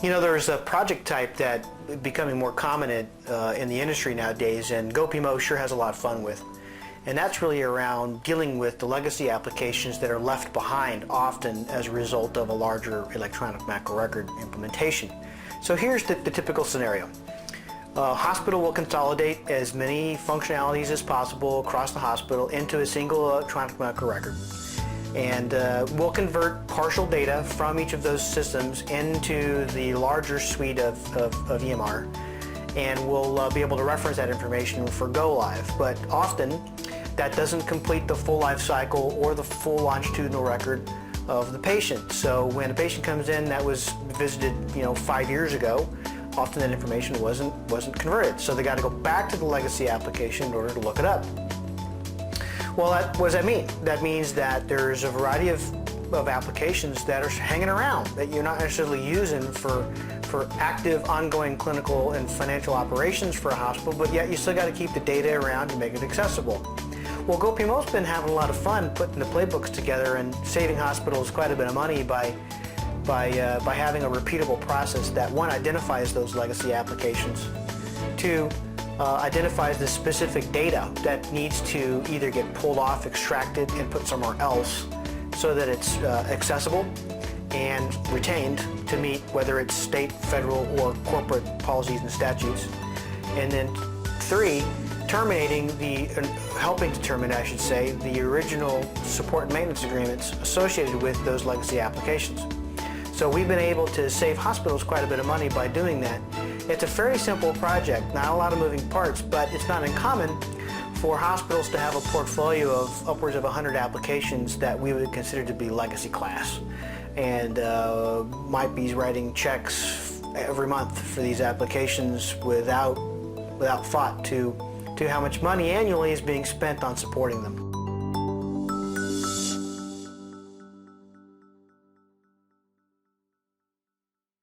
You know, there's a project type that is becoming more common in the industry nowadays, and goPMO sure has a lot of fun with. And that's really around dealing with the legacy applications that are left behind often as a result of a larger electronic macro record implementation. So here's the typical scenario. A hospital will consolidate as many functionalities as possible across the hospital into a single electronic medical record. And we'll convert partial data from each of those systems into the larger suite of EMR, and we'll be able to reference that information for go live. But often that doesn't complete the full life cycle or the full longitudinal record of the patient. So when a patient comes in that was visited 5 years ago, often that information wasn't converted. So they got to go back to the legacy application in order to look it up. Well, what does that mean? That means that there's a variety of applications that are hanging around that you're not necessarily using for active, ongoing clinical and financial operations for a hospital, but yet you still got to keep the data around to make it accessible. Well, goPMO's been having a lot of fun putting the playbooks together and saving hospitals quite a bit of money by having a repeatable process that, one, identifies those legacy applications, two, identifies the specific data that needs to either get pulled off, extracted, and put somewhere else so that it's accessible and retained to meet whether it's state, federal, or corporate policies and statutes. And then three, helping to terminate, I should say, the original support and maintenance agreements associated with those legacy applications. So we've been able to save hospitals quite a bit of money by doing that. It's a fairly simple project, not a lot of moving parts, but it's not uncommon for hospitals to have a portfolio of upwards of 100 applications that we would consider to be legacy class, and might be writing checks every month for these applications without thought to how much money annually is being spent on supporting them.